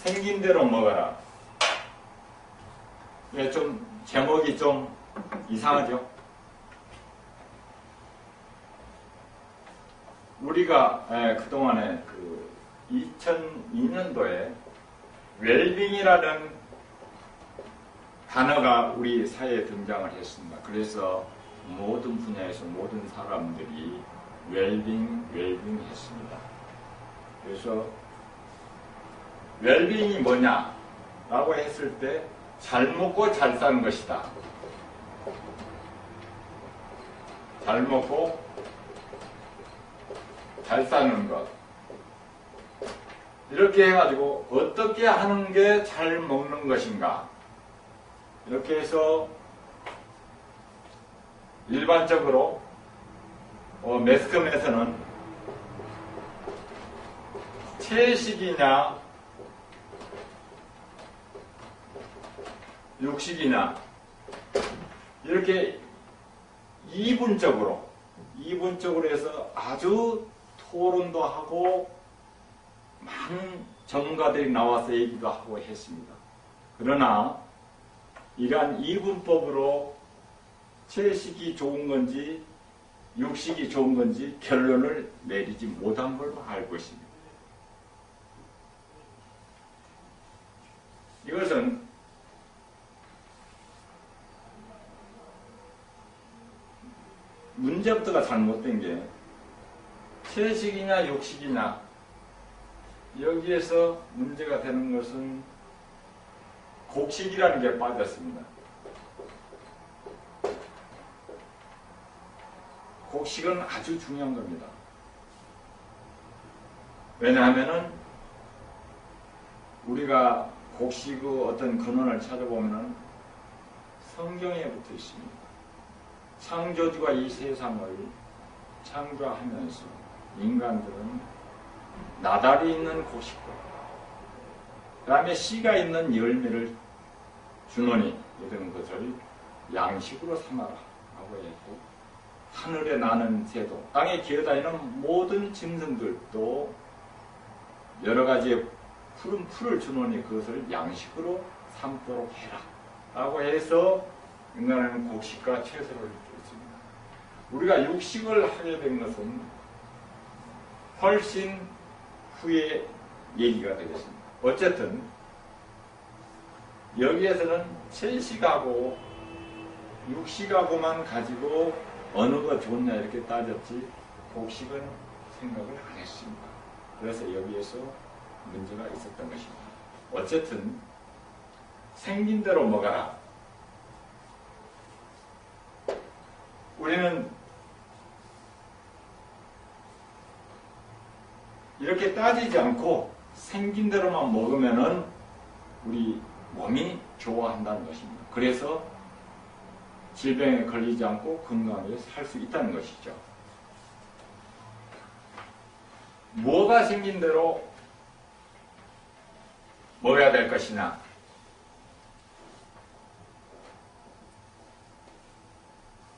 생긴 대로 먹어라. 예, 좀 제목이 좀 이상하죠? 우리가 그동안에 그 2002년도에 웰빙이라는 단어가 우리 사회에 등장을 했습니다. 그래서 모든 분야에서 모든 사람들이 웰빙 했습니다. 그래서 웰빙이 뭐냐라고 했을 때 잘 먹고 잘 사는 것이다. 잘 먹고 잘 사는 것. 이렇게 해가지고 어떻게 하는 게 잘 먹는 것인가. 이렇게 해서 일반적으로 매스컴에서는 채식이냐 육식이냐 이렇게 이분적으로 해서 아주 토론도 하고 많은 전문가들이 나와서 얘기도 하고 했습니다. 그러나 이러한 이분법으로 채식이 좋은 건지 육식이 좋은 건지 결론을 내리지 못한 걸로 알고 있습니다. 이것은 문제부터가 잘못된 게 채식이냐 육식이냐 여기에서 문제가 되는 것은 곡식이라는 게 빠졌습니다. 곡식은 아주 중요한 겁니다. 왜냐하면은 우리가 곡식의 어떤 근원을 찾아보면은 성경에 붙어 있습니다. 창조주가 이 세상을 창조하면서 인간들은 나달이 있는 곡식과 그 다음에 씨가 있는 열매를 주노니 이런 것을 양식으로 삼아라 라고 했고 하늘에 나는 새도 땅에 기어다니는 모든 짐승들도 여러 가지의 푸른 풀을 주노니 그것을 양식으로 삼도록 해라 라고 해서 인간은 곡식과 채소를 줬습니다. 우리가 육식을 하게 된 것은 훨씬 후에 얘기가 되겠습니다. 어쨌든 여기에서는 채식하고 육식하고만 가지고 어느 거 좋냐 이렇게 따졌지 곡식은 생각을 안 했습니다. 그래서 여기에서 문제가 있었던 것입니다. 어쨌든 생긴 대로 먹어라. 우리는 이렇게 따지지 않고 생긴 대로만 먹으면은 우리 몸이 좋아한다는 것입니다. 그래서 질병에 걸리지 않고 건강하게 살 수 있다는 것이죠. 뭐가 생긴 대로 먹어야 될 것이냐?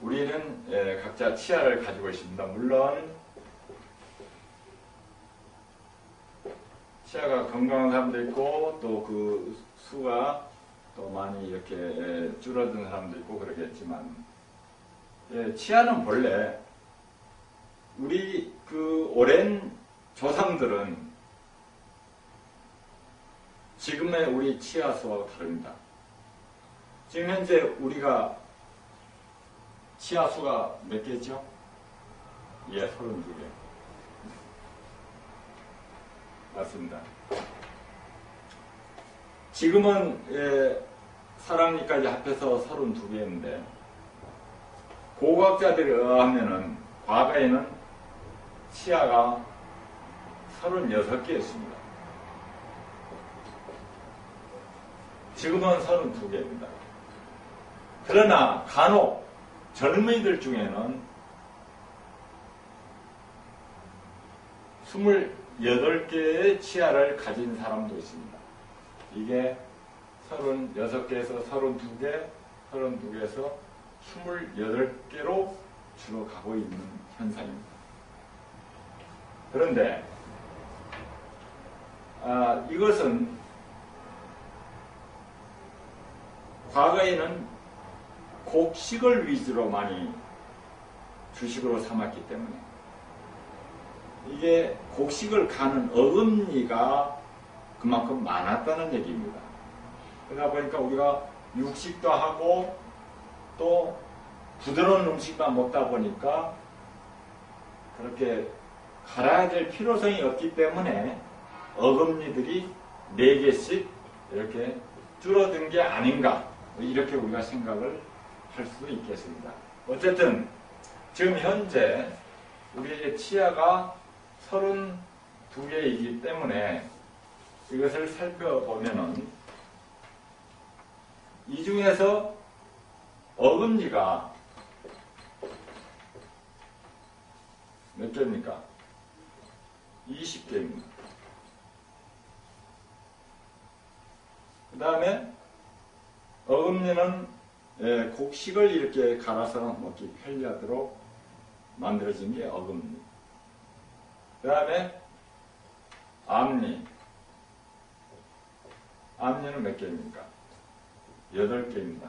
우리는 각자 치아를 가지고 있습니다. 물론 치아가 건강한 사람도 있고 또 그 수가 또 많이 이렇게 줄어든 사람도 있고 그러겠지만 치아는 본래 우리 그 오랜 조상들은 지금의 우리 치아 수하고 다릅니다. 지금 현재 우리가 치아 수가 몇 개죠? 예, 32개. 맞습니다. 지금은 사람이까지 합해서 32개인데 고고학자들에 의하면은 과거에는 치아가 36개였습니다. 지금은 32개입니다. 그러나 간혹 젊은이들 중에는 28개의 치아를 가진 사람도 있습니다. 이게 36개에서 32개, 32개에서 28개로 주로 가고 있는 현상입니다. 그런데 이것은 과거에는 곡식을 위주로 많이 주식으로 삼았기 때문에 이게 곡식을 가는 어금니가 그만큼 많았다는 얘기입니다. 그러다 보니까 우리가 육식도 하고 또 부드러운 음식만 먹다 보니까 그렇게 갈아야 될 필요성이 없기 때문에 어금니들이 4개씩 이렇게 줄어든 게 아닌가, 이렇게 우리가 생각을 할 수도 있겠습니다. 어쨌든 지금 현재 우리의 치아가 32개이기 때문에 이것을 살펴보면은 이 중에서 어금니가 몇 개입니까? 20개입니다. 그 다음에 어금니는 곡식을 이렇게 갈아서 먹기 편리하도록 만들어진 게 어금니. 그 다음에 앞니. 앞니는 몇 개입니까? 8개입니다.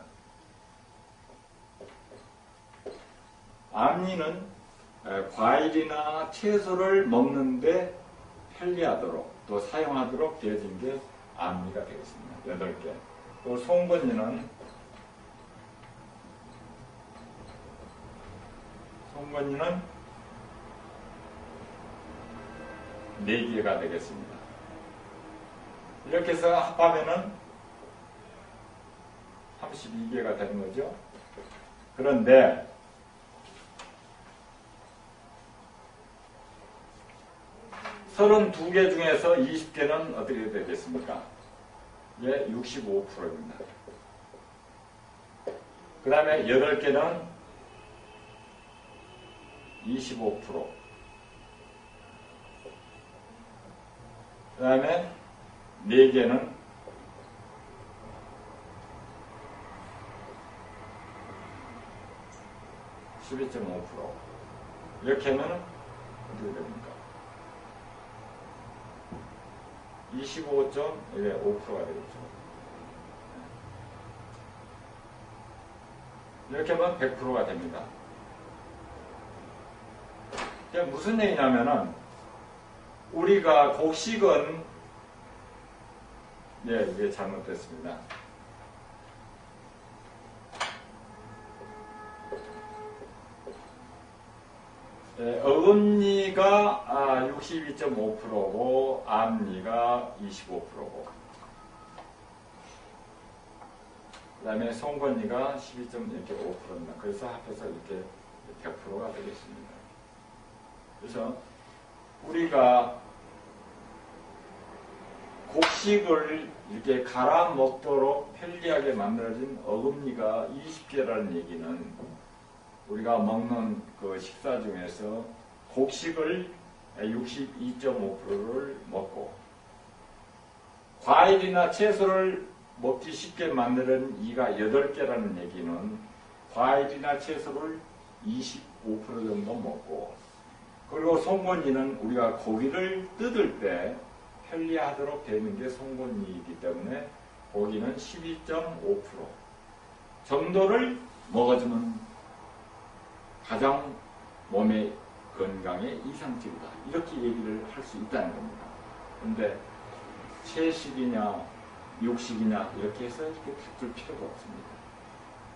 앞니는 과일이나 채소를 먹는데 편리하도록 또 사용하도록 되어진 게 앞니가 되겠습니다. 8개. 또 송곳니는 4개가 되겠습니다. 이렇게 해서 합하면은 32개가 되는 거죠. 그런데 32개 중에서 20개는 어떻게 되겠습니까? 예, 65%입니다. 그 다음에 8개는 25%. 그 다음에 4개는 12.5%. 이렇게 하면 어떻게 됩니까? 25.5%가 되겠죠. 이렇게 하면 100%가 됩니다. 이게 무슨 얘기냐면은 우리가 곡식은 이게 잘못됐습니다. 어금니가 62.5%고 앞니가 25%고 그 다음에 송곳니가 12.5%입니다. 그래서 합해서 이렇게 100%가 되겠습니다. 그래서 우리가 곡식을 이렇게 갈아 먹도록 편리하게 만들어진 어금니가 20개라는 얘기는 우리가 먹는 그 식사 중에서 곡식을 62.5%를 먹고 과일이나 채소를 먹기 쉽게 만드는 이가 8개라는 얘기는 과일이나 채소를 25% 정도 먹고 그리고 송곳니는 우리가 고기를 뜯을 때 편리하도록 되는 게 송곳니이기 때문에 고기는 12.5% 정도를 먹어주면 가장 몸의 건강에 이상적이다. 이렇게 얘기를 할 수 있다는 겁니다. 그런데 채식이냐 육식이냐 이렇게 해서 이렇게 다툴 필요가 없습니다.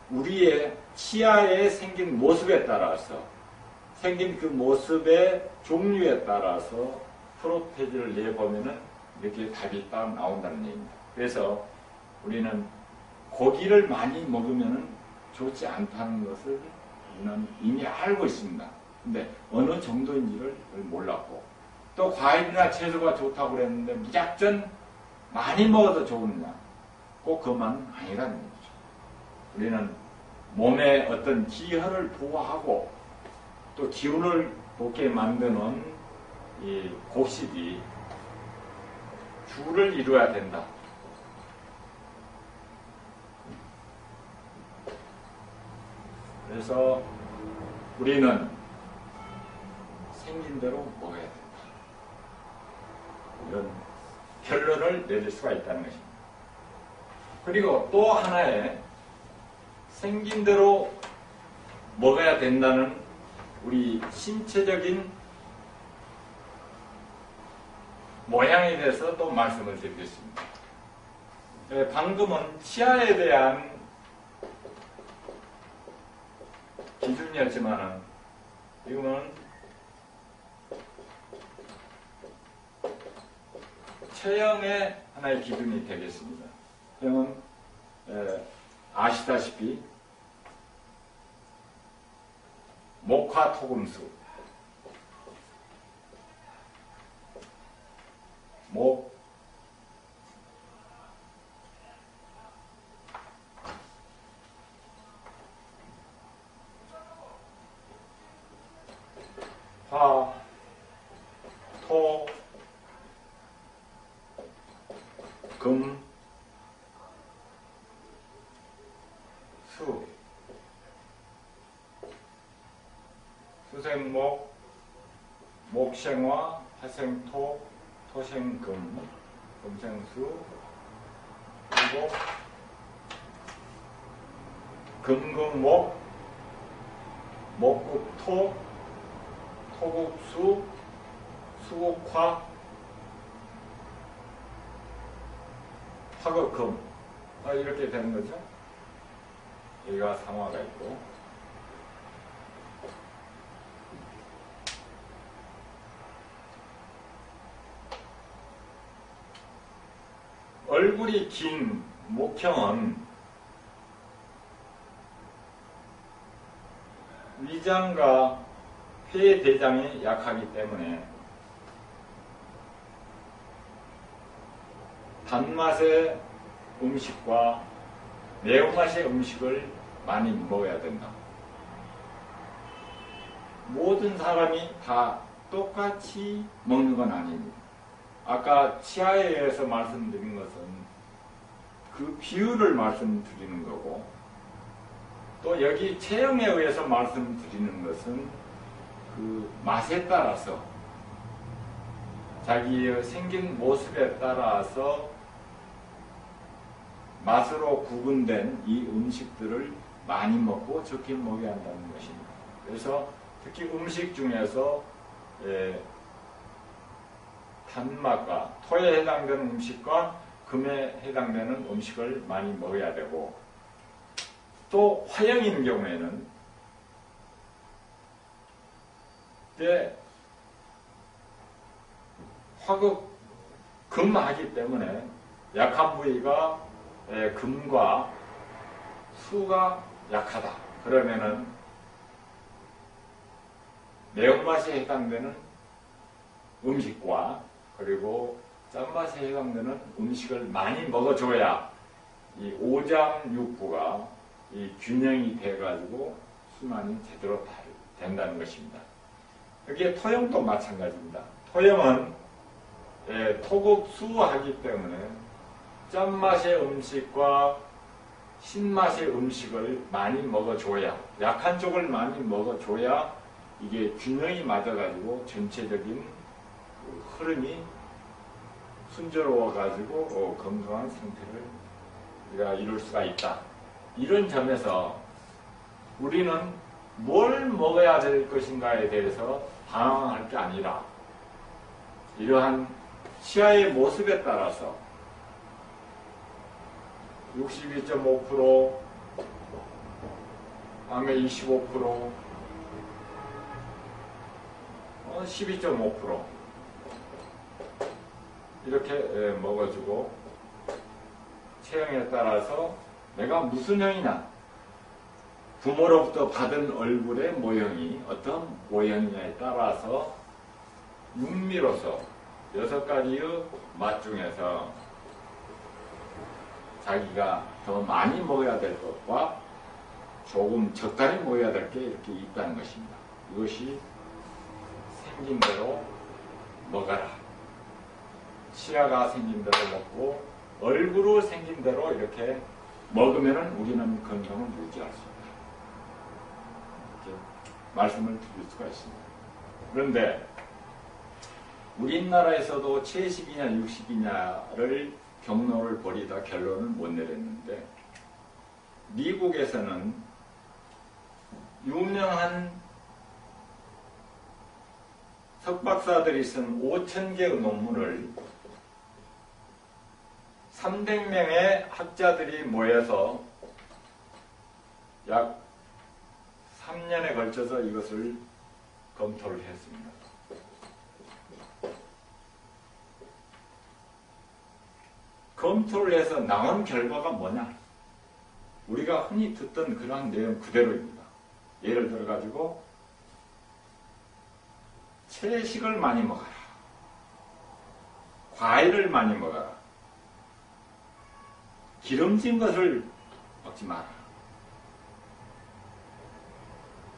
우리의 치아에 생긴 모습에 따라서 생긴 그 모습의 종류에 따라서 프로테지를 내보면은 이렇게 답이 딱 나온다는 얘기입니다. 그래서 우리는 고기를 많이 먹으면은 좋지 않다는 것을 우리는 이미 알고 있습니다. 근데 어느 정도인지를 몰랐고 또 과일이나 채소가 좋다고 그랬는데 무작정 많이 먹어도 좋느냐? 꼭 그것만 아니라는 거죠. 우리는 몸의 어떤 기혈을 보호하고 또 기운을 돋게 만드는 이 곡식이 주를 이루어야 된다. 그래서 우리는 생긴 대로 먹어야 된다. 이런 결론을 내릴 수가 있다는 것입니다. 그리고 또 하나의 생긴 대로 먹어야 된다는 우리 신체적인 모양에 대해서 또 말씀을 드리겠습니다. 방금은 치아에 대한 기준이었지만은 이거는 체형의 하나의 기준이 되겠습니다. 체형은 아시다시피 목화토금수, 목, 화, 토, 금, 수, 수생목, 목생화, 화생토, 토생금, 금생수, 그리고 금금목, 목국토, 토국수, 수국화, 화극금, 이렇게 되는 거죠. 여기가 상화가 있고, 얼굴이 긴 목형은 위장과 폐, 대장이 약하기 때문에 단맛의 음식과 매운맛의 음식을 많이 먹어야 된다. 모든 사람이 다 똑같이 먹는 건 아닙니다. 아까 치아에 의해서 말씀드린 것은 그 비율을 말씀드리는 거고, 또 여기 체형에 의해서 말씀드리는 것은 그 맛에 따라서, 자기의 생긴 모습에 따라서 맛으로 구분된 이 음식들을 많이 먹고 적게 먹어야 한다는 것입니다. 그래서 특히 음식 중에서 단맛과 토에 해당되는 음식과 금에 해당되는 음식을 많이 먹어야 되고, 또 화형인 경우에는 화극 금하기 때문에 약한 부위가 금과 수가 약하다. 그러면은 매운맛에 해당되는 음식과 그리고 짠맛에 해당되는 음식을 많이 먹어줘야 이 오장육부가 이 균형이 돼가지고 순환이 제대로 된다는 것입니다. 여기에 토형도 마찬가지입니다. 토형은 토극수하기 때문에 짠맛의 음식과 신맛의 음식을 많이 먹어줘야, 약한 쪽을 많이 먹어줘야 이게 균형이 맞아가지고 전체적인 흐름이 순조로워가지고 건강한 상태를 우리가 이룰 수가 있다. 이런 점에서 우리는 뭘 먹어야 될 것인가에 대해서 방황할 게 아니라 이러한 치아의 모습에 따라서 62.5%, 암에 25%, 12.5% 이렇게 먹어주고, 체형에 따라서 내가 무슨 형이냐, 부모로부터 받은 얼굴의 모형이 어떤 모형이냐에 따라서 육미로서 6가지의 맛 중에서 자기가 더 많이 먹어야 될 것과 조금 적당히 먹어야 될 게 이렇게 있다는 것입니다. 이것이 생긴 대로 먹어라. 치아가 생긴 대로 먹고 얼굴로 생긴 대로 이렇게 먹으면 우리는 건강을 유지할 수 있다. 이렇게 말씀을 드릴 수가 있습니다. 그런데 우리나라에서도 70이냐 60이냐를 경로를 벌이다 결론을 못 내렸는데, 미국에서는 유명한 석박사들이 쓴 5,000개의 논문을 300명의 학자들이 모여서 약 3년에 걸쳐서 이것을 검토를 했습니다. 검토를 해서 나온 결과가 뭐냐? 우리가 흔히 듣던 그러한 내용 그대로입니다. 예를 들어가지고 채식을 많이 먹어라. 과일을 많이 먹어라. 기름진 것을 먹지 마라.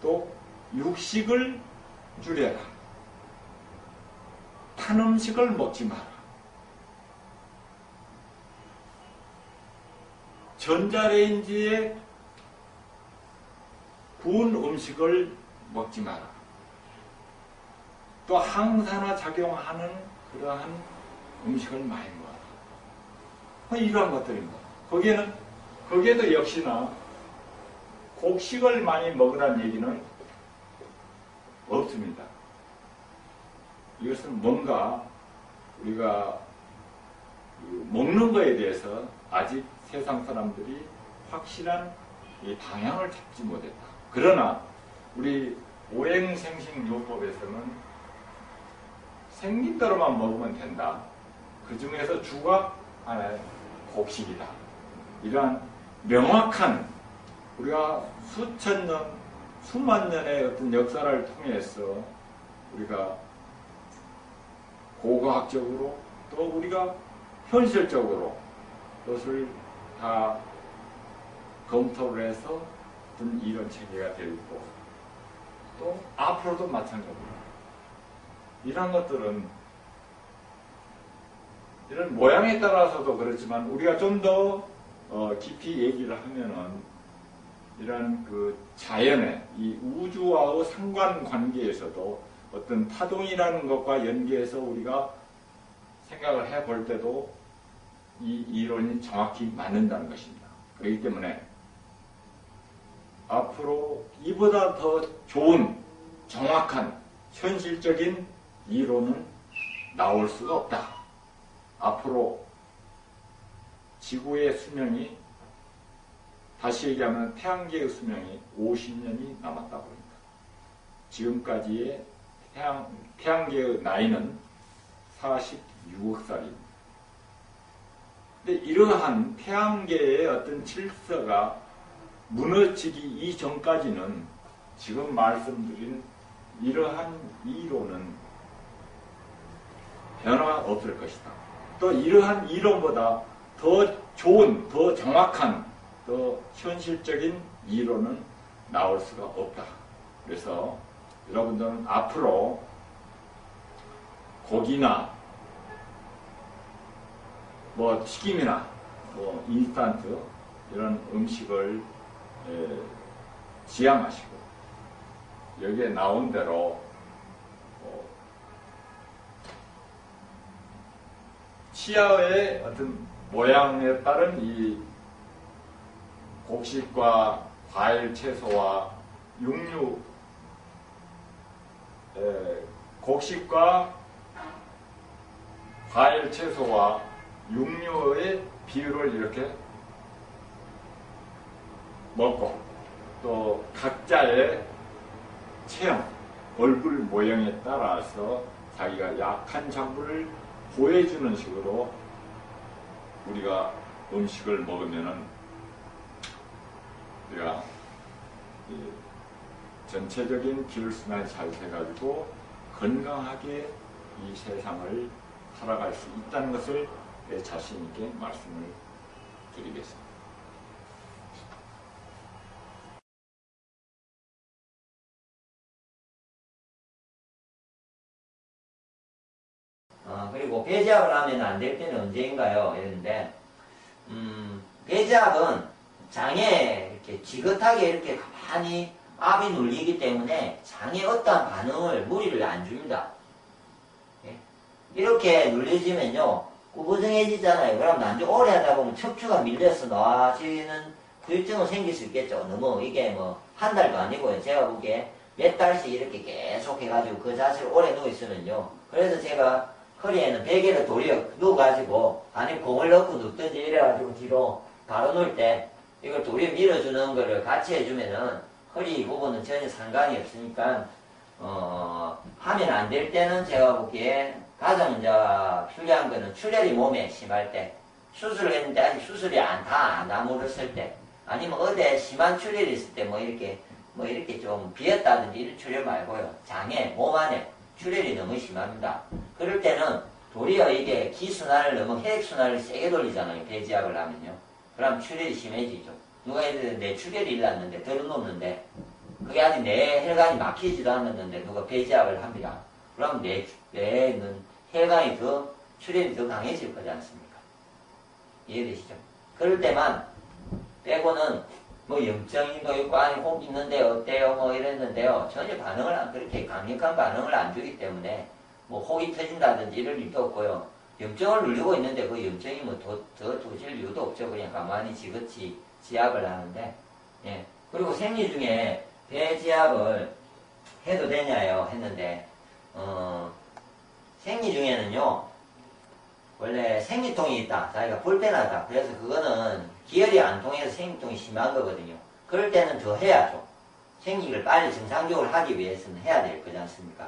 또 육식을 줄여라. 탄 음식을 먹지 마라. 전자레인지에 구운 음식을 먹지 마라. 또 항산화 작용하는 그러한 음식을 많이 먹어라. 이러한 것들입니다. 거기에도 역시나 곡식을 많이 먹으라는 얘기는 없습니다. 이것은 뭔가 우리가 먹는 것에 대해서 아직 세상 사람들이 확실한 이 방향을 잡지 못했다. 그러나 우리 오행생식요법에서는 생긴 대로만 먹으면 된다. 그 중에서 주가 하나의 곡식이다. 이러한 명확한 우리가 수천 년, 수만 년의 어떤 역사를 통해서 우리가 고고학적으로 또 우리가 현실적으로 그것을 다 검토를 해서 어떤 이런 체계가 되어 있고 또 앞으로도 마찬가지입니다. 이런 것들은 이런 모양에 따라서도 그렇지만 우리가 좀 더 깊이 얘기를 하면은 이런 그 자연의 이 우주와의 상관관계에서도 어떤 파동이라는 것과 연계해서 우리가 생각을 해볼 때도 이 이론이 정확히 맞는다는 것입니다. 그렇기 때문에 앞으로 이보다 더 좋은 정확한 현실적인 이론은 나올 수가 없다. 앞으로 지구의 수명이 다시 얘기하면 태양계의 수명이 50년이 남았다고 합니다. 지금까지의 태양계의 나이는 46억 살입니다. 근데 이러한 태양계의 어떤 질서가 무너지기 이전까지는 지금 말씀드린 이러한 이론은 변화가 없을 것이다. 또 이러한 이론보다 더 좋은, 더 정확한, 더 현실적인 이론은 나올 수가 없다. 그래서 여러분들은 앞으로 고기나 뭐 튀김이나 뭐 인스턴트 이런 음식을 지양하시고 여기에 나온 대로 치아의 어떤 모양에 따른 이 곡식과 과일, 채소와 육류, 곡식과 과일, 채소와 육류의 비율을 이렇게 먹고 또 각자의 체형, 얼굴 모양에 따라서 자기가 약한 장부를 보여주는 식으로 우리가 음식을 먹으면은 우리가 전체적인 기혈순환이 잘 돼가지고 건강하게 이 세상을 살아갈 수 있다는 것을 자신 있게 말씀을 드리겠습니다. 그리고 배제압을 하면 안 될 때는 언제인가요? 이랬는데, 배제압은 장에 이렇게 지긋하게 이렇게 가만히 압이 눌리기 때문에 장에 어떠한 반응을, 무리를 안 줍니다. 이렇게 눌려지면요, 구부정해지잖아요. 그럼 나중에 오래 하다 보면 척추가 밀려서 나아지는 후유증은 생길 수 있겠죠. 너무 이게 뭐 한 달도 아니고요. 제가 보기에 몇 달씩 이렇게 계속 해가지고 그 자세로 오래 누워있으면요. 그래서 제가 허리에는 베개를 도리어 누워가지고 아니면 공을 넣고 눕든지 이래가지고 뒤로 바로 누울 때 이걸 도리어 밀어주는 거를 같이 해주면은 허리 부분은 전혀 상관이 없으니까 하면 안 될 때는 제가 보기에 가장 먼저 필요한 거는 출혈이 몸에 심할 때 수술을 했는데 아직 수술이 다 안 아물었을 때 아니면 어디에 심한 출혈이 있을 때 뭐 이렇게 좀 비었다든지 이런 출혈 말고요. 장에 몸 안에 출혈이 너무 심합니다. 그럴 때는 도리어 이게 기순환을 너무 혈액순환을 세게 돌리잖아요. 배지압을 하면요. 그럼 출혈이 심해지죠. 누가 예를 내 출혈이 일났는데 들어놓는데 그게 아직 내 혈관이 막히지도 않았는데 누가 배지압을 합니다. 그럼 내는 혈관이 더 출혈이 더 강해질 거지 않습니까? 이해되시죠? 그럴 때만 빼고는 뭐 염증도 있고 아니 혹 있는데 어때요? 뭐 이랬는데요. 전혀 그렇게 강력한 반응을 안 주기 때문에 뭐 혹이 터진다든지 이럴 일도 없고요. 염증을 누르고 있는데 그 염증이 뭐 더 도질 이유도 없죠. 그냥 가만히 지그치 지압을 하는데 예. 그리고 생리 중에 배지압을 해도 되냐요? 했는데 생리 중에는요. 원래 생리통이 있다. 자기가 불편하다. 그래서 그거는 기혈이 안 통해서 생리통이 심한 거거든요. 그럴 때는 더 해야죠. 생리를 빨리 정상적으로 하기 위해서는 해야 될 거지 않습니까?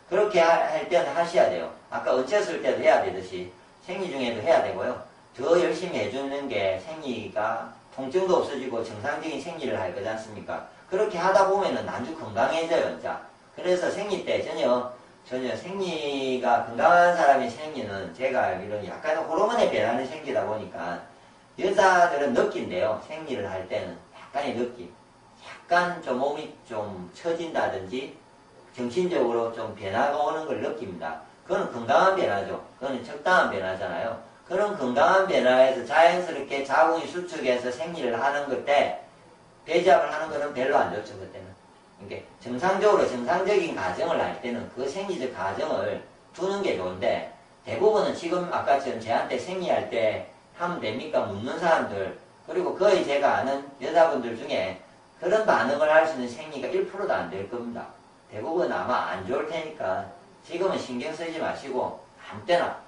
그렇게 할 때는 하셔야 돼요. 아까 얹혔을 때도 해야 되듯이 생리 중에도 해야 되고요. 더 열심히 해주는 게 생리가 통증도 없어지고 정상적인 생리를 할 거지 않습니까? 그렇게 하다 보면은 난주 건강해져요, 진짜. 그래서 생리 때 전혀 생리가 건강한 사람의 생리는 제가 알기로는 약간 호르몬에 변하는 생리다 보니까 여자들은 느낀대요. 생리를 할 때는 약간의 느낌. 약간 좀 몸이 좀 처진다든지 정신적으로 좀 변화가 오는 걸 느낍니다. 그건 건강한 변화죠. 그건 적당한 변화잖아요. 그런 건강한 변화에서 자연스럽게 자궁이 수축해서 생리를 하는 것 때 배지압을 하는 것은 별로 안 좋죠. 그때는. 그러니까 정상적인 가정을 할 때는 그 생리적 가정을 두는 게 좋은데 대부분은 지금 아까처럼 저한테 생리할 때 하면 됩니까? 묻는 사람들 그리고 거의 제가 아는 여자분들 중에 그런 반응을 할 수 있는 생리가 1%도 안 될 겁니다. 대부분 아마 안 좋을 테니까 지금은 신경 쓰지 마시고 아무 때나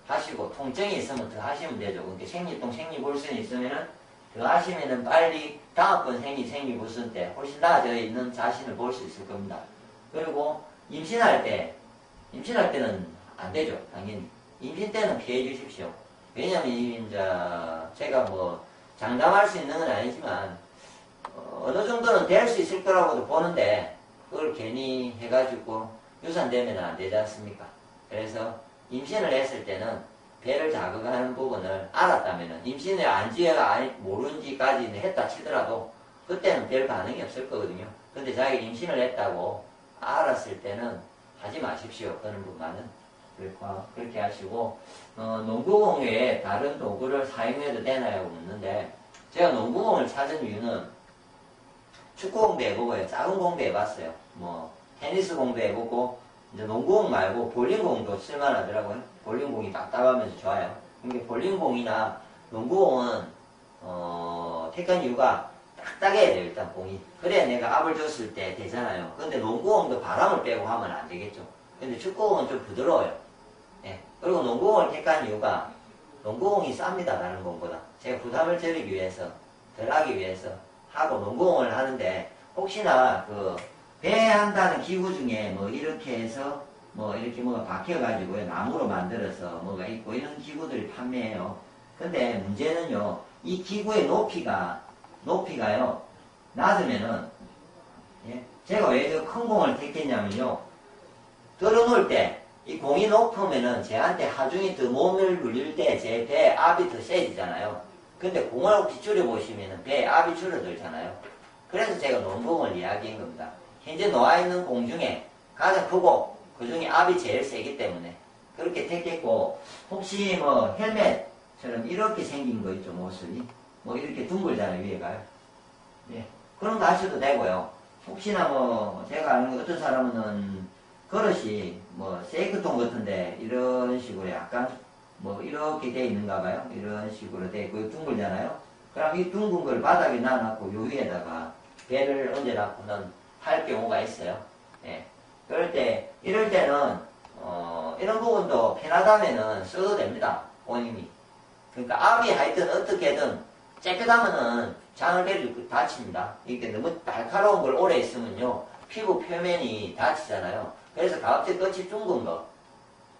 하시고 통증이 있으면 더 하시면 되죠. 그러니까 생리통, 생리불순이 있으면은 더 하시면은 빨리 다음번 생리 불순 때 훨씬 나아져 있는 자신을 볼 수 있을 겁니다. 그리고 임신할 때는 안 되죠. 당연히. 임신 때는 피해 주십시오. 왜냐면 이제 제가 뭐 장담할 수 있는 건 아니지만 어느 정도는 될 수 있을 거라고도 보는데 그걸 괜히 해가지고 유산되면 안 되지 않습니까? 그래서 임신을 했을 때는 배를 자극하는 부분을 알았다면은 임신을 안지가 모른지까지는 했다 치더라도 그때는 별 반응이 없을 거거든요. 근데 자기가 임신을 했다고 알았을 때는 하지 마십시오. 그런 분만은. 그렇게 하시고 농구공 외에 다른 도구를 사용해도 되나요? 묻는데 제가 농구공을 찾은 이유는 축구공도 해보고요. 작은 공도 해봤어요. 뭐 테니스 공도 해보고 이제 농구공 말고 볼링공도 쓸만하더라고요. 볼링공이 딱딱하면서 좋아요. 근데 볼링공이나 농구공은 택한 이유가 딱딱해야 돼요. 일단 공이. 그래야 내가 압을 줬을 때 되잖아요. 근데 농구공도 바람을 빼고 하면 안 되겠죠. 근데 축구공은 좀 부드러워요. 예. 그리고 농구공을 택한 이유가 농구공이 쌉니다. 다른 공보다. 제가 부담을 줄이기 위해서 덜 하기 위해서 하고 농구공을 하는데 혹시나 그 배한다는 기구 중에 뭐 이렇게 해서 뭐 이렇게 뭐가 박혀가지고 나무로 만들어서 뭐가 있고 이런 기구들이 판매해요. 근데 문제는요. 이 기구의 높이가요. 낮으면은 제가 왜 저 큰 공을 택했냐면요. 들어놓을 때 이 공이 높으면은 제한테 하중이 더 몸을 눌릴 때 제 배에 압이 더 세지잖아요. 근데 공을 혹시 줄여보시면은 배에 압이 줄어들잖아요. 그래서 제가 농구공을 이야기한 겁니다. 현재 놓아있는 공 중에 가장 크고 그 중에 압이 제일 세기 때문에 그렇게 택했고 혹시 뭐 헬멧처럼 이렇게 생긴 거 있죠. 모습이 뭐 이렇게 둥글잖아요. 위에가요. 예. 그런 거 하셔도 되고요. 혹시나 뭐 제가 아는 어떤 사람은 그릇이 뭐 세이크통 같은데 이런 식으로 약간 뭐 이렇게 돼 있는가 봐요. 이런 식으로 돼 있고 둥글잖아요. 그럼 이 둥근 걸 바닥에 놔놓고 요 위에다가 배를 얹어놓고는 할 경우가 있어요. 예. 그럴 때, 이럴 때는, 이런 부분도 편하다면은 써도 됩니다. 본인이. 그러니까 압이 하여튼 어떻게든 깨끗하면은 장을 때리고 다칩니다. 이게 너무 날카로운 걸 오래 있으면요. 피부 표면이 다치잖아요. 그래서 가급적 끝이 둥근 거.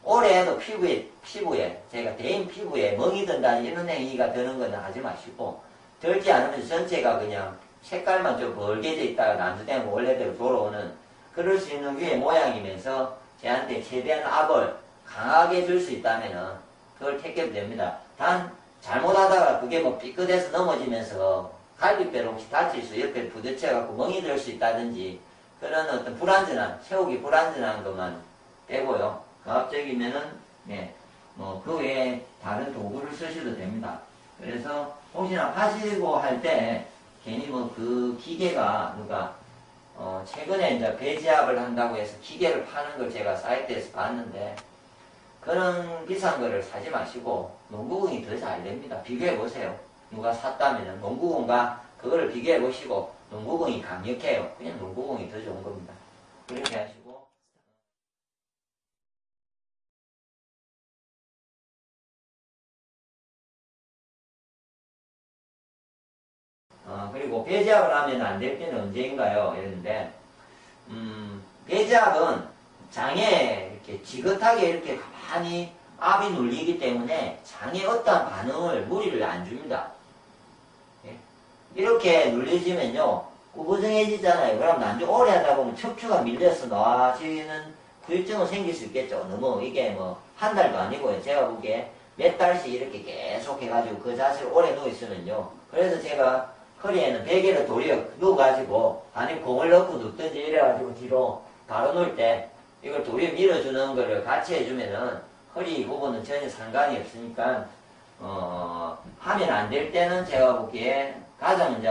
오래 해도 피부에, 제가 대인 피부에 멍이 든다는 이런 행위가 드는 거는 하지 마시고, 들지 않으면 전체가 그냥 색깔만 좀 벌게져 있다가 난주되면 원래대로 돌아오는 그럴 수 있는 위의 모양이면서 저한테 최대한 압을 강하게 줄 수 있다면은 그걸 택해도 됩니다. 단, 잘못하다가 그게 뭐 삐끗해서 넘어지면서 갈비뼈를 혹시 다칠 수, 옆에 부딪혀갖고 멍이 들 수 있다든지 그런 어떤 세우기 불안전한 것만 빼고요. 가급적이면은, 네, 뭐, 그 외에 다른 도구를 쓰셔도 됩니다. 그래서, 혹시나 하시고 할 때, 괜히 뭐 그 기계가, 누가, 최근에 이제 배지압을 한다고 해서 기계를 파는 걸 제가 사이트에서 봤는데, 그런 비싼 거를 사지 마시고, 농구공이 더 잘 됩니다. 비교해보세요. 누가 샀다면은, 농구공과 그거를 비교해보시고, 농구공이 강력해요. 그냥 농구공이 더 좋은 겁니다. 그렇게 하시고. 그리고 배제압을 하면 안 될 때는 언제인가요? 이랬는데, 배제압은 장에 이렇게 지긋하게 이렇게 가만히 압이 눌리기 때문에 장에 어떠한 반응을, 무리를 안 줍니다. 예? 이렇게 눌려지면요, 구부정해지잖아요. 그럼 나중에 오래 하다 보면 척추가 밀려서 나아지는 후유증은 생길 수 있겠죠. 너무 이게 뭐, 한 달도 아니고요. 제가 보기에 몇 달씩 이렇게 계속 해가지고 그 자세로 오래 누워있으면요. 그래서 제가 허리에는 베개를 도리어 누워가지고, 아니면 공을 넣고 눕든지 이래가지고 뒤로 바로 누울 때, 이걸 도리어 밀어주는 거를 같이 해주면은, 허리 부분은 전혀 상관이 없으니까, 하면 안 될 때는 제가 보기에 가장 이제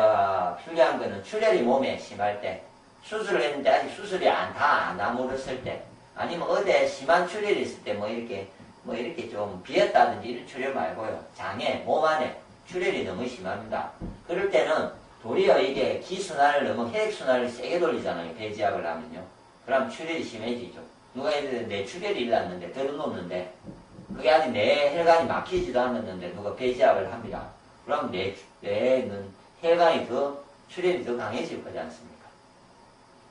필요한 거는 출혈이 몸에 심할 때, 수술을 했는데 아직 수술이 다 안 아물었을 때, 아니면 어디에 심한 출혈이 있을 때 뭐 이렇게 좀 비었다든지 이런 출혈 말고요. 장에, 몸 안에 출혈이 너무 심합니다. 그럴 때는 도리어 이게 기순환을 너무 혈액순환을 세게 돌리잖아요. 배지압을 하면요. 그럼 출혈이 심해지죠. 누가 예를 들어 내 출혈이 일났는데 들어놓는데 그게 아직 내 혈관이 막히지도 않았는데 누가 배지압을 합니다. 그럼 내는 혈관이 출혈이 더 강해질 거지 않습니까?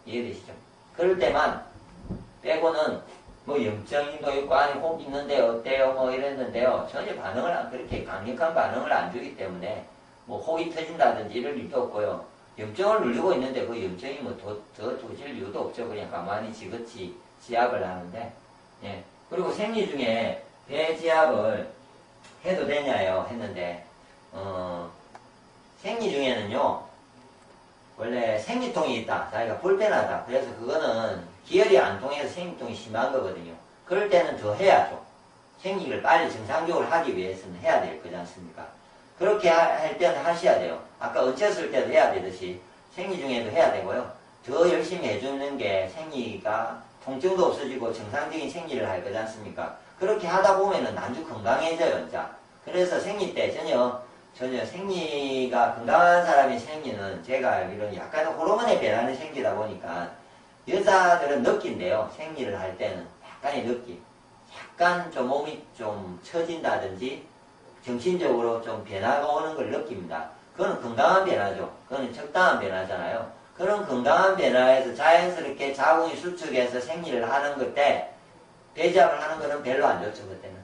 이해되시죠? 그럴 때만 빼고는 뭐 염증도 있고 아니 혹 있는데 어때요? 뭐 이랬는데요. 전혀 그렇게 강력한 반응을 안 주기 때문에 뭐 혹이 터진다든지 이럴 일도 없고요. 염증을 누르고 있는데 그 염증이 뭐 더 도질 이유도 없죠. 그냥 가만히 지그치 지압을 하는데, 예. 그리고 생리 중에 배지압을 해도 되냐요? 했는데, 생리 중에는요, 원래 생리통이 있다. 자기가 불편하다. 그래서 그거는 기혈이 안 통해서 생리통이 심한 거거든요. 그럴 때는 더 해야죠. 생리를 빨리 정상적으로 하기 위해서는 해야 될 거지 않습니까? 그렇게 할 때는 하셔야 돼요. 아까 얹혔을 때도 해야 되듯이 생리 중에도 해야 되고요. 더 열심히 해주는 게 생리가 통증도 없어지고 정상적인 생리를 할 거지 않습니까? 그렇게 하다 보면은 아주 건강해져요, 진짜. 그래서 생리 때 전혀 생리가 건강한 사람의 생리는 제가 알기로는 약간 호르몬에 변하는 생리다 보니까 여자들은 느낀대요. 생리를 할 때는 약간의 느낌. 약간 좀 몸이 좀 처진다든지 정신적으로 좀 변화가 오는 걸 느낍니다. 그건 건강한 변화죠. 그건 적당한 변화잖아요. 그런 건강한 변화에서 자연스럽게 자궁이 수축해서 생리를 하는 것 때 배지압을 하는 거는 별로 안 좋죠. 그때는.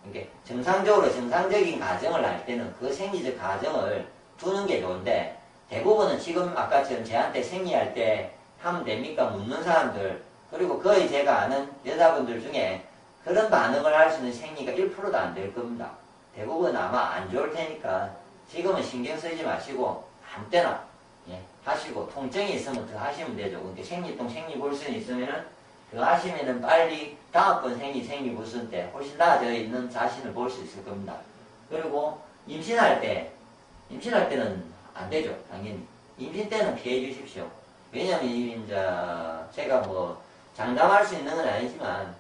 이게 정상적인 가정을 할 때는 그 생리적 가정을 두는 게 좋은데 대부분은 지금 아까처럼 저한테 생리할 때 하면 됩니까? 묻는 사람들 그리고 거의 제가 아는 여자분들 중에 그런 반응을 할 수 있는 생리가 1%도 안 될 겁니다. 대부분 아마 안 좋을 테니까 지금은 신경 쓰지 마시고 아무 때나 하시고 통증이 있으면 더 하시면 되죠. 근데 생리통, 생리불순이 있으면은 더 하시면은 빨리 다음번 생리불순 때 훨씬 나아져 있는 자신을 볼 수 있을 겁니다. 그리고 임신할 때는 안 되죠. 당연히. 임신 때는 피해 주십시오. 왜냐면 이제 제가 뭐 장담할 수 있는 건 아니지만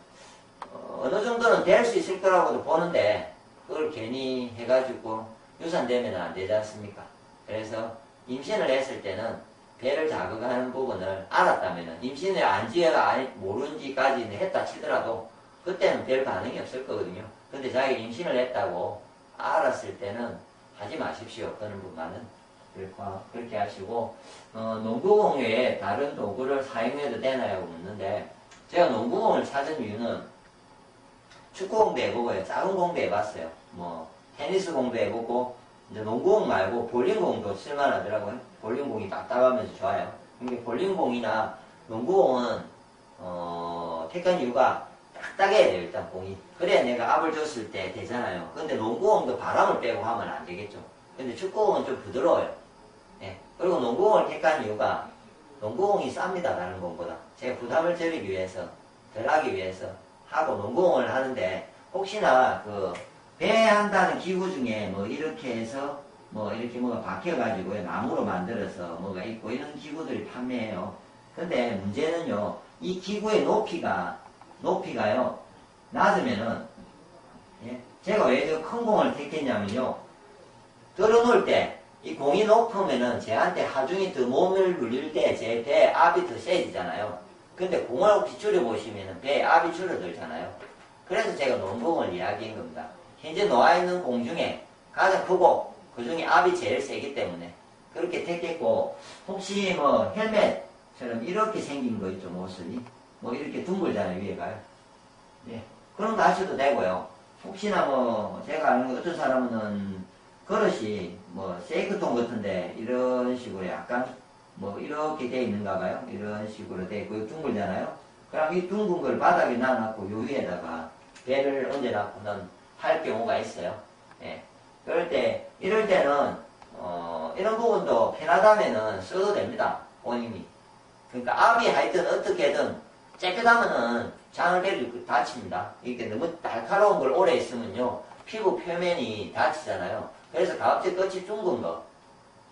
어느 정도는 될 수 있을 거라고도 보는데 그걸 괜히 해가지고 유산되면 안 되지 않습니까? 그래서 임신을 했을 때는 배를 자극하는 부분을 알았다면 임신을 안지가 모른지까지는 했다 치더라도 그때는 별 반응이 없을 거거든요. 근데 자기가 임신을 했다고 알았을 때는 하지 마십시오. 그런 분만은. 그렇게 하시고, 농구공 외에 다른 도구를 사용해도 되나요? 묻는데, 제가 농구공을 찾은 이유는 축구공도 해보고요. 작은 공도 해봤어요. 뭐, 테니스 공도 해보고, 이제 농구공 말고 볼링공도 쓸만하더라고요. 볼링공이 딱딱하면서 좋아요. 근데 볼링공이나 농구공은, 택한 이유가 딱딱해야 돼요, 일단 공이. 그래야 내가 압을 줬을 때 되잖아요. 근데 농구공도 바람을 빼고 하면 안 되겠죠. 근데 축구공은 좀 부드러워요. 예. 그리고 농구공을 택한 이유가 농구공이 쌉니다, 다른 공보다. 제가 부담을 줄이기 위해서, 덜 하기 위해서 하고 농구공을 하는데, 혹시나 배한다는 기구 중에 뭐 이렇게 해서 뭐 이렇게 뭐가 박혀가지고 나무로 만들어서 뭐가 있고 이런 기구들이 판매해요. 근데 문제는요, 이 기구의 높이가요, 낮으면은, 예? 제가 왜 저 큰 공을 택했냐면요, 들어놓을 때, 이 공이 높으면은 쟤한테 하중이 더 몸을 눌릴 때 제 배에 압이 더 세지잖아요. 근데 공을 혹시 줄여보시면은 배에 압이 줄어들잖아요. 그래서 제가 농구공을 이야기한 겁니다. 현재 놓아있는 공 중에 가장 크고 그 중에 압이 제일 세기 때문에 그렇게 택했고, 혹시 뭐 헬멧처럼 이렇게 생긴 거 있죠, 모습이. 뭐 이렇게 둥글잖아요, 위에가요. 예. 그런 거 하셔도 되고요. 혹시나 뭐 제가 아는 어떤 사람은 그릇이 뭐 세이크통 같은데 이런 식으로 약간 뭐 이렇게 돼 있는가 봐요. 이런 식으로 돼 있고 둥글잖아요. 그럼 이 둥근 걸 바닥에 놔놓고 요 위에다가 배를 얹어놓고는 할 경우가 있어요. 예. 이럴 때는 이런 부분도 편하다면은 써도 됩니다, 본인이. 그러니까 압이 하여튼 어떻게든 깨끗하면은 장을 다칩니다. 이게 너무 날카로운 걸 오래 있으면요, 피부 표면이 다치잖아요. 그래서 가급적 끝이 둥근 거.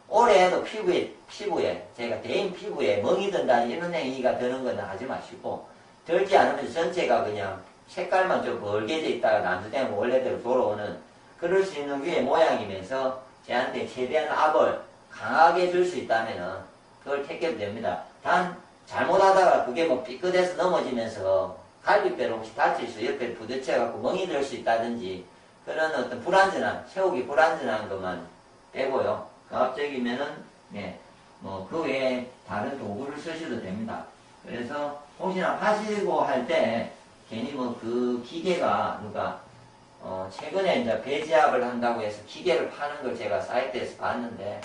오래 해도 피부에, 제가 대인 피부에 멍이 든다는 이런 행위가 드는 거는 하지 마시고, 들지 않으면 전체가 그냥 색깔만 좀 벌게져 있다가 난주되면 원래대로 돌아오는 그럴 수 있는 위의 모양이면서 저한테 최대한 압을 강하게 줄 수 있다면은 그걸 택해도 됩니다. 단, 잘못하다가 그게 뭐 삐끗해서 넘어지면서 갈비뼈를 혹시 다칠 수, 옆에 부딪혀갖고 멍이 들 수 있다든지 그런 어떤 세우기 불안전한 것만 빼고요. 가급적이면은, 네, 뭐, 그 외에 다른 도구를 쓰셔도 됩니다. 그래서 혹시나 파시고 할 때 괜히 뭐 그 기계가 최근에 이제 배제압을 한다고 해서 기계를 파는 걸 제가 사이트에서 봤는데,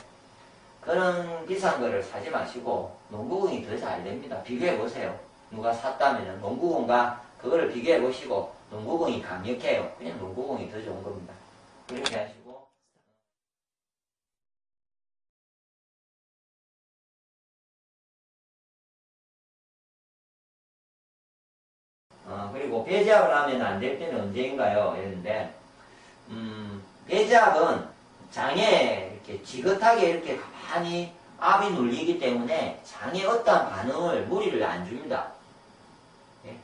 그런 비싼 거를 사지 마시고 농구공이 더 잘 됩니다. 비교해 보세요. 누가 샀다면 농구공과 그거를 비교해 보시고 농구공이 강력해요. 그냥 농구공이 더 좋은 겁니다. 그렇게 하시고, 그리고 배제압을 하면 안 될 때는 언제인가요? 이랬는데, 배제압은 장에 이렇게 지긋하게 이렇게 가만히 압이 눌리기 때문에 장에 어떠한 반응을, 무리를 안 줍니다. 예?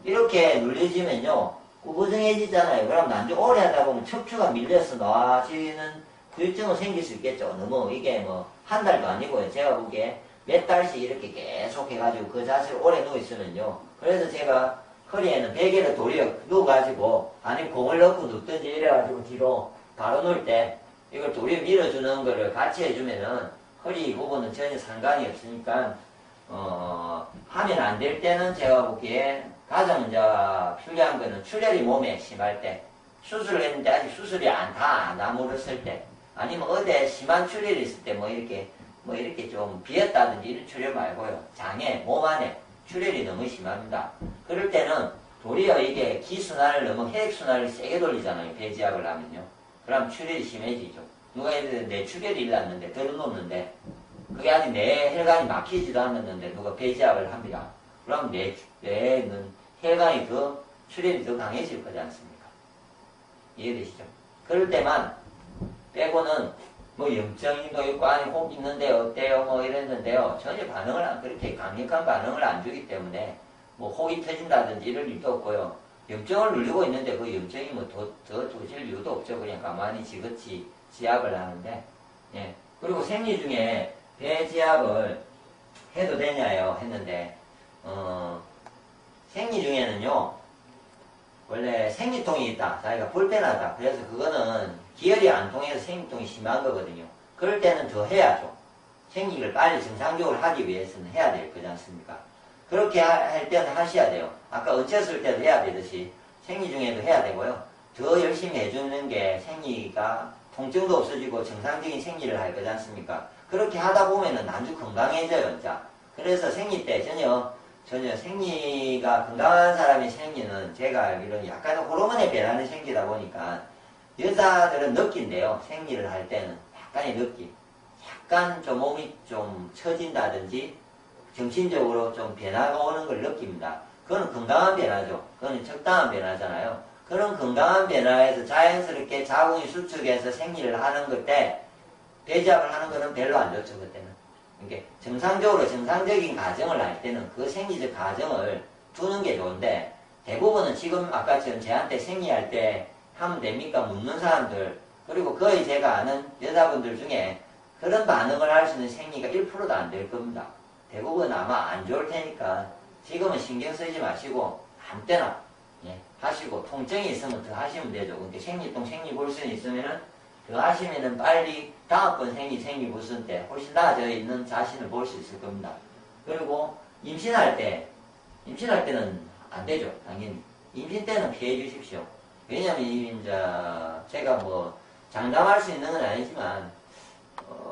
이렇게 눌려지면요, 구부정해지잖아요. 그럼 나중에 오래 하다 보면 척추가 밀려서 나아지는 후유증은 생길 수 있겠죠. 너무 이게 뭐 한 달도 아니고요. 제가 보기에 몇 달씩 이렇게 계속 해가지고 그 자세로 오래 누워있으면요. 그래서 제가 허리에는 베개를 도리어 누워가지고, 아니면 공을 넣고 눕든지 이래가지고 뒤로 바로 누울 때 이걸 도리어 밀어주는 거를 같이 해주면은 허리 부분은 전혀 상관이 없으니까, 하면 안 될 때는 제가 보기에 가장 먼저 필요한 거는 출혈이 몸에 심할 때, 수술을 했는데 아직 수술이 다 안 아물었을 때, 아니면 어디에 심한 출혈이 있을 때 뭐 이렇게 좀 비었다든지 이런 출혈 말고요. 장에, 몸 안에 출혈이 너무 심합니다. 그럴 때는 도리어 이게 기순환을 너무 혈액순환을 세게 돌리잖아요. 배제압을 하면요. 그럼 출혈이 심해지죠. 누가 예를 내 출혈이 일났는데 들어놓는데 그게 아직 내 혈관이 막히지도 않았는데 누가 배제압을 합니다. 그럼 뇌는 혈관이 출혈이 더 강해질 거지 않습니까? 이해되시죠? 그럴 때만 빼고는 뭐 염증도 있고 아니 혹 있는데 어때요? 뭐 이랬는데요. 전혀 그렇게 강력한 반응을 안 주기 때문에 뭐 혹이 터진다든지 이럴 일도 없고요. 염증을 누리고 있는데 그 염증이 뭐 더 도질 이유도 없죠. 그냥 가만히 지긋이 지압을 하는데, 예. 그리고 생리 중에 배지압을 해도 되냐요? 했는데, 생리 중에는요, 원래 생리통이 있다. 자기가 불편하다. 그래서 그거는 기혈이 안 통해서 생리통이 심한 거거든요. 그럴 때는 더 해야죠. 생리를 빨리 정상적으로 하기 위해서는 해야 될 거지 않습니까? 그렇게 할 때는 하셔야 돼요. 아까 어쨌을 때도 해야 되듯이 생리 중에도 해야 되고요. 더 열심히 해주는 게 생리가 통증도 없어지고 정상적인 생리를 할 거지 않습니까? 그렇게 하다 보면은 아주 건강해져요, 진짜. 그래서 생리 때 전혀 생리가 건강한 사람의 생리는 제가 알기로는 약간 호르몬의 변화는 생기다 보니까 여자들은 느낀대요. 생리를 할 때는 약간의 느낌. 약간 좀 몸이 좀 처진다든지 정신적으로 좀 변화가 오는 걸 느낍니다. 그건 건강한 변화죠. 그건 적당한 변화잖아요. 그런 건강한 변화에서 자연스럽게 자궁이 수축해서 생리를 하는 것 때 배지압을 하는 거는 별로 안 좋죠, 그때는. 그러니까 정상적으로 정상적인 가정을 할 때는 그 생리적 가정을 두는 게 좋은데 대부분은 지금 아까처럼 저한테 생리할 때 하면 됩니까? 묻는 사람들 그리고 거의 제가 아는 여자분들 중에 그런 반응을 할 수 있는 생리가 1%도 안 될 겁니다. 대부분 아마 안 좋을 테니까 지금은 신경 쓰지 마시고 아무 때나 하시고 통증이 있으면 더 하시면 되죠. 그러니까 생리통, 생리불순이 있으면은 더 하시면은 빨리 다음번 생리불순 때 훨씬 나아져 있는 자신을 볼 수 있을 겁니다. 그리고 임신할 때는 안 되죠. 당연히. 임신 때는 피해 주십시오. 왜냐면 이제 제가 뭐 장담할 수 있는 건 아니지만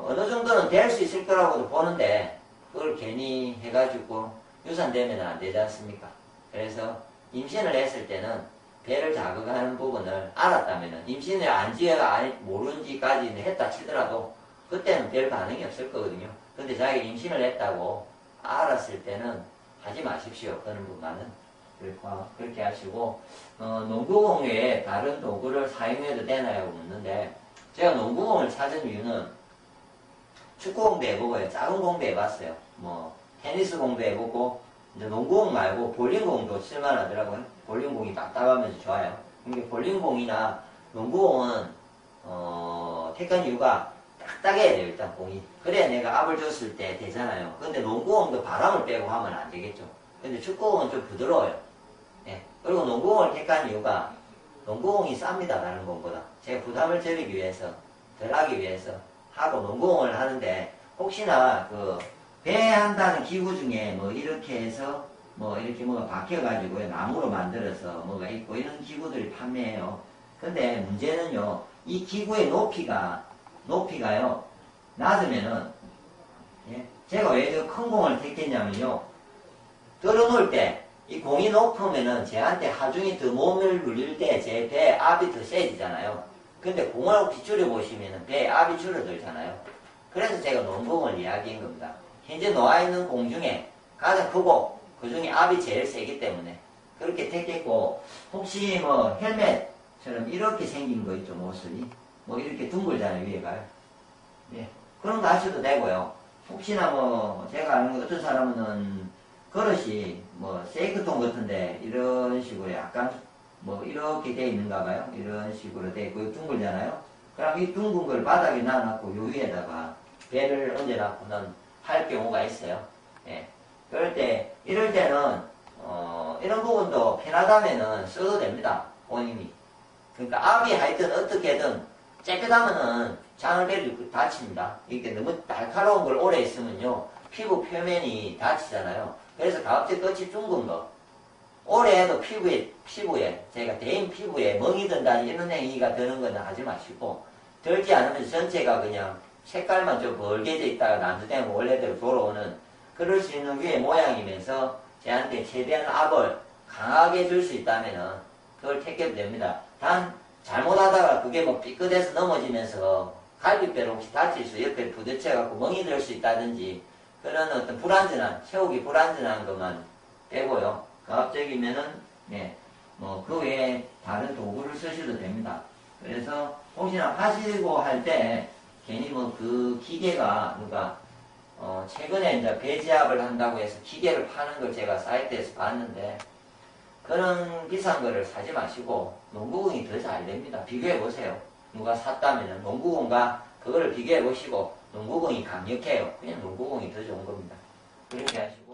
어느 정도는 될 수 있을 거라고도 보는데 그걸 괜히 해가지고 유산되면 안 되지 않습니까? 그래서 임신을 했을 때는 배를 자극하는 부분을 알았다면은 임신을 안지가 모른지까지는 했다 치더라도 그때는 별 반응이 없을 거거든요. 근데 자기가 임신을 했다고 알았을 때는 하지 마십시오. 그런 부분만은 그렇게 하시고 농구공 외에 다른 도구를 사용해도 되나요? 묻는데 제가 농구공을 찾은 이유는 축구공도 해보고요. 작은 공도 해봤어요. 뭐 테니스 공도 해보고 이제 농구공 말고 볼링공도 쓸만하더라고요. 볼링공이 딱딱하면서 좋아요. 그러니까 볼링공이나 농구공은 택한 이유가 딱딱해야 돼요. 일단 공이. 그래야 내가 압을 줬을 때 되잖아요. 근데 농구공도 바람을 빼고 하면 안 되겠죠. 근데 축구공은 좀 부드러워요. 예. 그리고 농구공을 택한 이유가 농구공이 쌉니다. 다른 공보다. 제가 부담을 줄이기 위해서 덜 하기 위해서 하고 농구공을 하는데 혹시나 그 배한다는 기구 중에 뭐 이렇게 해서 뭐 이렇게 뭐가 박혀가지고 나무로 만들어서 뭐가 있고 이런 기구들이 판매해요. 근데 문제는요, 이 기구의 높이가요 낮으면은 제가 왜 저 큰 공을 택했냐면요, 들어놓을 때 이 공이 높으면은 제한테 하중이 더 몸을 눌릴 때 제 배에 압이 더 세지잖아요. 근데 공을 빗줄여 보시면은 배에 압이 줄어들잖아요. 그래서 제가 농구공을 이야기한 겁니다. 현재 놓아있는 공 중에 가장 크고 그 중에 압이 제일 세기 때문에 그렇게 택했고, 혹시 뭐 헬멧처럼 이렇게 생긴 거 있죠, 모습이 뭐 이렇게 둥글잖아요, 위에가요. 예, 그런 거 하셔도 되고요. 혹시나 뭐 제가 아는 어떤 사람은 그릇이 뭐 세이크통 같은데 이런 식으로 약간 뭐 이렇게 돼 있는가 봐요. 이런 식으로 돼 있고 둥글잖아요. 그럼 이 둥근 걸 바닥에 놔놓고 요 위에다가 배를 얹어놓고는 할 경우가 있어요. 예. 이럴 때는 이런 부분도 편하다면은 써도 됩니다. 본인이. 그러니까 압이 하여튼 어떻게든 깨끗하면은 장을배를 다칩니다. 이게 너무 날카로운 걸 오래 있으면요 피부 표면이 다치잖아요. 그래서 가급적 끝이 둥근 거 오래 해도 피부에 제가 대인 피부에 멍이 든다니 이런 행위가 드는 거는 하지 마시고, 들지 않으면 전체가 그냥 색깔만 좀 벌게져 있다가 난주되면 원래대로 돌아오는 그럴 수 있는 위의 모양이면서 저한테 최대한 압을 강하게 줄 수 있다면은 그걸 택해도 됩니다. 단 잘못하다가 그게 뭐 삐끗해서 넘어지면서 갈비뼈를 혹시 다칠 수 옆에 부딪혀갖고 멍이 들 수 있다든지 그런 어떤 세우기 불안전한 것만 빼고요. 가급적이면은 뭐 그 외에 다른 도구를 쓰셔도 됩니다. 그래서 혹시나 하시고 할 때 괜히 뭐 그 기계가 누가 최근에 이제 배지압을 한다고 해서 기계를 파는 걸 제가 사이트에서 봤는데 그런 비싼 거를 사지 마시고 농구공이 더 잘 됩니다. 비교해 보세요. 누가 샀다면 농구공과 그거를 비교해 보시고 농구공이 강력해요. 그냥 농구공이 더 좋은 겁니다. 그렇게 하시고.